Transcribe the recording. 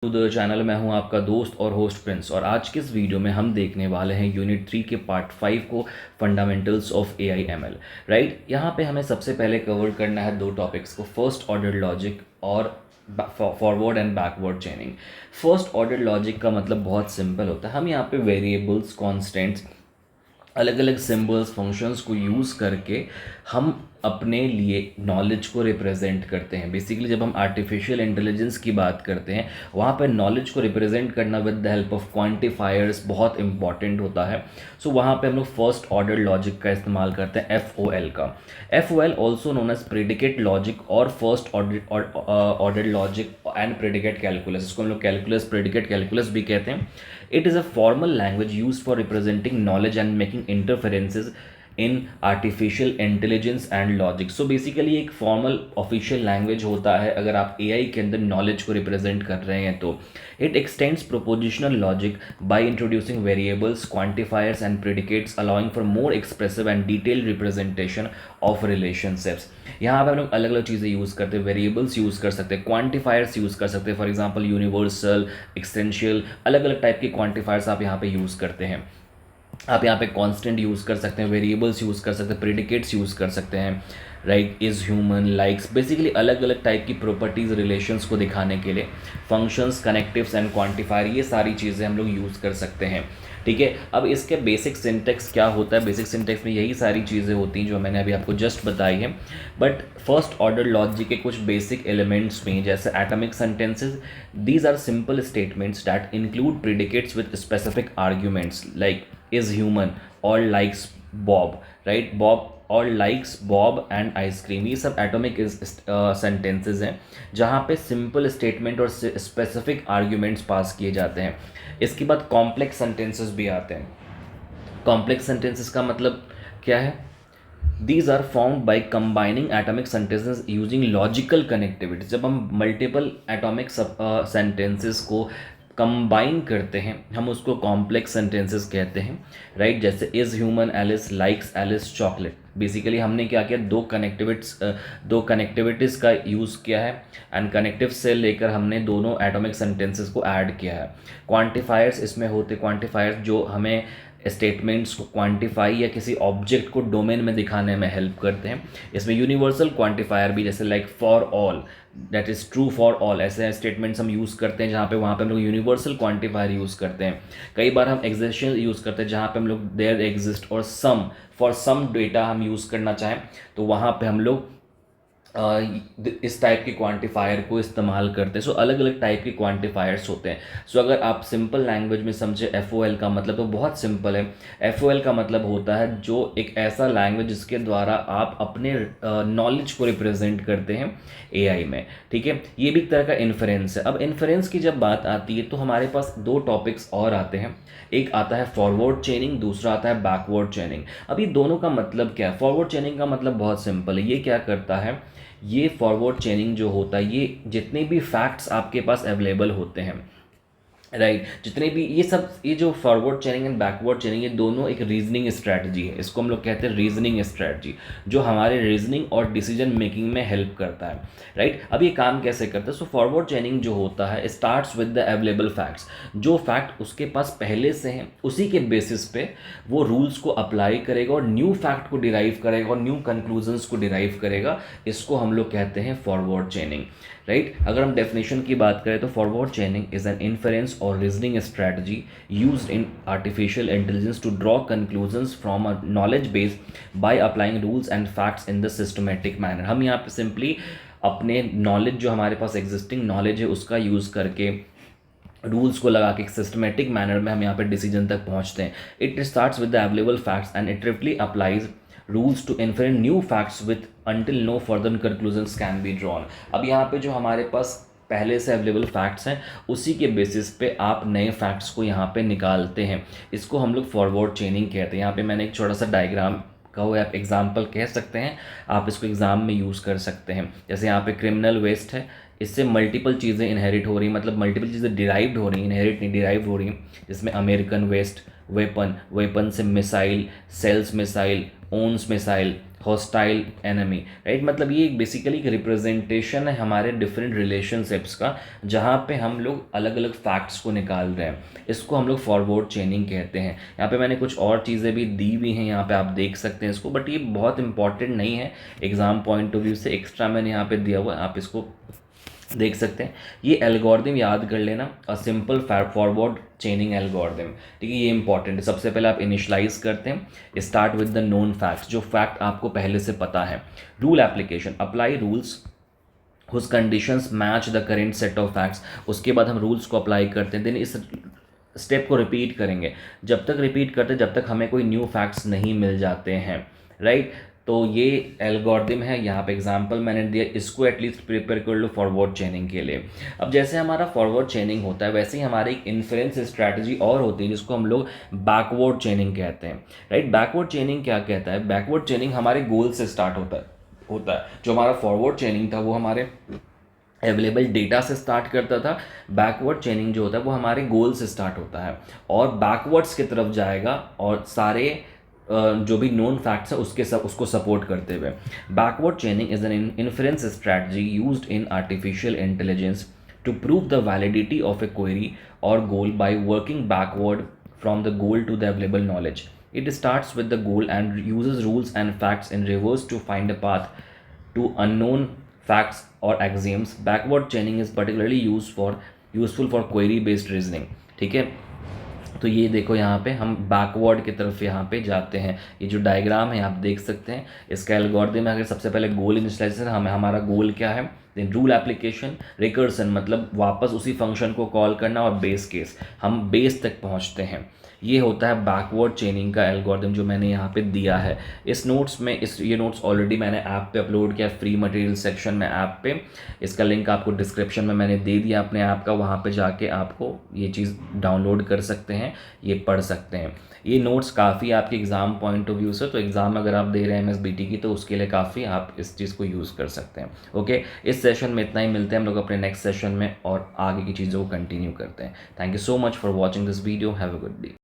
To the channel. मैं हूं आपका दोस्त और होस्ट प्रिंस, और आज के इस वीडियो में हम देखने वाले हैं यूनिट 3 के पार्ट 5 को, fundamentals of AI ML. Right, यहाँ पे हमें सबसे पहले कवर करना है दो टॉपिक्स को, फर्स्ट ऑर्डर लॉजिक और forward and backward चेनिंग। First order logic का मतलब बहुत सिंपल होता है। हम यहाँ पे वेरिएबल्स, कॉन्स्टेंट्स, अलग अलग सिंबल्स, फंक्शंस को यूज़ करके हम अपने लिए नॉलेज को रिप्रेजेंट करते हैं। बेसिकली जब हम आर्टिफिशियल इंटेलिजेंस की बात करते हैं, वहाँ पर नॉलेज को रिप्रेजेंट करना with the help of quantifiers बहुत इंपॉर्टेंट होता है। सो वहाँ पे हम लोग फर्स्ट ऑर्डर लॉजिक का इस्तेमाल करते हैं, FOL का। FOL also known as predicate logic और first order logic and predicate calculus. इसको हम लोग कैलकुलस, प्रेडिकेट कैलकुलस भी कहते हैं। It is a formal language used for representing knowledge and making interferences in artificial intelligence and logic. So basically एक formal official language होता है अगर आप AI के अंदर knowledge को represent कर रहे हैं तो। It extends propositional logic by introducing variables, quantifiers and predicates, allowing for more expressive and detailed representation of relationships. यहाँ पर हम लोग अलग अलग चीज़ें यूज़ करते हैं, वेरिएबल्स यूज़ कर सकते हैं, क्वांटिफायर्स यूज़ कर सकते हैं। फॉर एग्जांपल यूनिवर्सल, एक्सटेंशियल, अलग अलग टाइप के क्वांटिफायर्स आप यहाँ पे यूज़ करते हैं। आप यहाँ पे कांस्टेंट यूज़ कर सकते हैं, वेरिएबल्स यूज़ कर सकते हैं, प्रेडिकेट्स यूज़ कर सकते हैं। Right, is, human, likes, basically अलग अलग टाइप की प्रॉपर्टीज़, रिलेशंस को दिखाने के लिए फंक्शंस, कनेक्टिव्स एंड क्वांटिफायर, ये सारी चीज़ें हम लोग यूज़ कर सकते हैं। ठीक है, अब इसके बेसिक सिंटेक्स क्या होता है? बेसिक सिंटेक्स में यही सारी चीज़ें होती हैं जो मैंने अभी आपको जस्ट बताई हैं। बट फर्स्ट ऑर्डर लॉजिक के कुछ बेसिक एलिमेंट्स में, जैसे atomic sentences, these are simple statements that include predicates with specific arguments like is human और लाइक्स बॉब। राइट, बॉब और लाइक्स बॉब एंड आइसक्रीम, ये सब एटॉमिक सेंटेंसेस हैं जहाँ पे सिंपल स्टेटमेंट और स्पेसिफिक आर्ग्यूमेंट्स पास किए जाते हैं। इसके बाद कॉम्प्लेक्स सेंटेंसेस भी आते हैं। कॉम्प्लेक्स सेंटेंसेस का मतलब क्या है? These are formed by combining atomic sentences using logical connectivity. जब हम मल्टीपल एटॉमिक सेंटेंसेस को कंबाइन करते हैं, हम उसको कॉम्प्लेक्स सेंटेंसेस कहते हैं। राइट, जैसे is human Alice likes Alice chocolate. Basically हमने क्या किया, दो कनेक्टिविटीज़ का यूज़ किया है, एंड कनेक्टिव से लेकर हमने दोनों एटॉमिक सेंटेंसेस को ऐड किया है। क्वांटिफायर्स इसमें होते, क्वांटिफायर्स जो हमें स्टेटमेंट्स को क्वांटिफाई या किसी ऑब्जेक्ट को डोमेन में दिखाने में हेल्प करते हैं। इसमें यूनिवर्सल क्वांटिफायर भी, जैसे like for all, that is true for all, ऐसे स्टेटमेंट्स हम यूज़ करते हैं जहाँ पे वहाँ पे हम लोग यूनिवर्सल क्वांटिफायर यूज़ करते हैं। कई बार हम एग्जिस्टेंशियल यूज़ करते हैं जहाँ पे हम लोग देयर एग्जिस्ट और सम, फॉर सम डेटा हम यूज़ करना चाहें तो वहाँ पे हम लोग इस टाइप के क्वांटिफायर को इस्तेमाल करते हैं। सो अलग अलग टाइप के क्वांटिफायर्स होते हैं। सो अगर आप सिंपल लैंग्वेज में समझे FOL का मतलब, तो बहुत सिंपल है। FOL का मतलब होता है जो एक ऐसा लैंग्वेज जिसके द्वारा आप अपने नॉलेज को रिप्रेजेंट करते हैं AI में। ठीक है, ये भी एक तरह का इन्फरेंस है। अब इन्फरेंस की जब बात आती है तो हमारे पास दो टॉपिक्स और आते हैं। एक आता है फॉरवर्ड चेनिंग, दूसरा आता है बैकवर्ड चेनिंग। अब ये दोनों का मतलब क्या है? फॉरवर्ड चेनिंग का मतलब बहुत सिंपल है। ये क्या करता है, ये फॉरवर्ड चेनिंग जो होता है, ये जितने भी फैक्ट्स आपके पास अवेलेबल होते हैं, राइट, जितने भी ये जो फॉरवर्ड चेनिंग एंड बैकवर्ड चेनिंग, ये दोनों एक रीजनिंग स्ट्रैटेजी है। इसको हम लोग कहते हैं रीजनिंग स्ट्रैटेजी, जो हमारे रीजनिंग और डिसीजन मेकिंग में हेल्प करता है। राइट, अब ये काम कैसे करता है? सो फॉरवर्ड चेनिंग जो होता है starts with the available facts. जो फैक्ट उसके पास पहले से हैं, उसी के बेसिस पे वो रूल्स को अप्लाई करेगा और न्यू फैक्ट को डिराइव करेगा और न्यू कंक्लूजन्स को डिराइव करेगा। इसको हम लोग कहते हैं फॉरवर्ड चेनिंग। राइट, अगर हम डेफिनेशन की बात करें तो forward chaining is an inference और reasoning strategy used in artificial intelligence to draw conclusions from a knowledge base by applying rules and facts in the systematic manner. हम यहाँ पे सिंपली अपने नॉलेज, जो हमारे पास एग्जिस्टिंग नॉलेज है, उसका use करके, रूल्स को लगा के एक सिस्टमेटिक मैनर में हम यहाँ पे डिसीजन तक पहुँचते हैं। It starts with the available facts and iteratively applies rules to infer new facts with until no further conclusions can be drawn. अब यहाँ पे जो हमारे पास पहले से अवेलेबल फैक्ट्स हैं, उसी के बेसिस पे आप नए फैक्ट्स को यहाँ पे निकालते हैं। इसको हम लोग फॉरवर्ड चेनिंग कहते हैं। यहाँ पे मैंने एक छोटा सा डायग्राम कहो, आप एग्जाम्पल कह सकते हैं, आप इसको एग्जाम में यूज़ कर सकते हैं। जैसे यहाँ पे क्रिमिनल वेस्ट है, इससे मल्टीपल चीज़ें इनहेरिट हो रही हैं, मतलब मल्टीपल चीज़ें डिराइव्ड हो रही हैं, इनहेरिट नहीं डिराइव्ड हो रही हैं, जिसमें अमेरिकन वेस्ट, वेपन से missile, sells missile, owns missile, hostile enemy, right. मतलब ये बेसिकली एक रिप्रेजेंटेशन है हमारे डिफरेंट रिलेशनशिप्स का, जहाँ पे हम लोग अलग अलग फैक्ट्स को निकाल रहे हैं। इसको हम लोग फॉरवर्ड चेनिंग कहते हैं। यहाँ पे मैंने कुछ और चीज़ें भी दी हुई हैं, यहाँ पे आप देख सकते हैं इसको, बट ये बहुत इंपॉर्टेंट नहीं है एग्जाम पॉइंट ऑफ व्यू से, एक्स्ट्रा मैंने यहाँ पे दिया हुआ है, आप इसको देख सकते हैं। ये एल्गोरिदम याद कर लेना, अ सिंपल फॉरवर्ड चेनिंग एल्गोरिदम, ठीक है। ये इंपॉर्टेंट है। सबसे पहले आप इनिशलाइज करते हैं, start with the known facts, जो फैक्ट आपको पहले से पता है। Rule application, apply rules whose conditions match the current set of facts. उसके बाद हम रूल्स को अप्लाई करते हैं, देन इस स्टेप को रिपीट करेंगे। जब तक रिपीट करते जब तक हमें कोई न्यू फैक्ट्स नहीं मिल जाते हैं, राइट। तो ये एल्गोरिदम है, यहाँ पे एग्जांपल मैंने दिया, इसको एटलीस्ट प्रिपेयर कर लो फॉरवर्ड चेनिंग के लिए। अब जैसे हमारा फॉरवर्ड चेनिंग होता है, वैसे ही हमारी एक इन्फ्रेंस स्ट्रैटेजी और होती है जिसको हम लोग बैकवर्ड चेनिंग कहते हैं, राइट। बैकवर्ड चेनिंग क्या कहता है? बैकवर्ड चेनिंग हमारे गोल से स्टार्ट होता है। जो हमारा फॉरवर्ड चेनिंग था वो हमारे अवेलेबल डेटा से स्टार्ट करता था। बैकवर्ड चेनिंग जो होता है वो हमारे गोल से स्टार्ट होता है और बैकवर्ड्स की तरफ जाएगा, और सारे जो भी नोन फैक्ट्स है उसको सपोर्ट करते हुए। Backward chaining is an inference strategy used in artificial intelligence to prove the validity of a query और goal by working backward from the goal to the available knowledge. It starts with the goal and uses rules and facts in reverse to find a path to unknown facts or axioms. Backward chaining is particularly useful for query based reasoning. ठीक है, तो ये देखो यहाँ पे हम backward की तरफ यहाँ पे जाते हैं। ये जो डायग्राम है आप देख सकते हैं, इसका एल्गोरिथम है। अगर सबसे पहले गोल इनिशियलाइजेशन, हमारा गोल क्या है, देन रूल एप्लीकेशन, रिकर्सन मतलब वापस उसी फंक्शन को कॉल करना, और बेस केस, हम बेस तक पहुँचते हैं। ये होता है बैकवर्ड चेनिंग का एल्गोरिथम जो मैंने यहाँ पे दिया है। इस नोट्स में ये नोट्स ऑलरेडी मैंने ऐप पे अपलोड किया, फ्री मटेरियल सेक्शन में ऐप पे। इसका लिंक आपको डिस्क्रिप्शन में मैंने दे दिया अपने ऐप का, वहाँ पे जाके आपको ये चीज़ डाउनलोड कर सकते हैं, ये पढ़ सकते हैं। ये नोट्स काफ़ी आपके एग्ज़ाम पॉइंट ऑफ व्यू से, तो एग्ज़ाम अगर आप दे रहे हैं MSBT की, तो उसके लिए काफ़ी आप इस चीज़ को यूज़ कर सकते हैं। ओके, इस सेशन में इतना ही, मिलते हैं हम लोग अपने नेक्स्ट सेशन में और आगे की चीज़ों को कंटिन्यू करते हैं। Thank you so much for watching this video. Have a good day.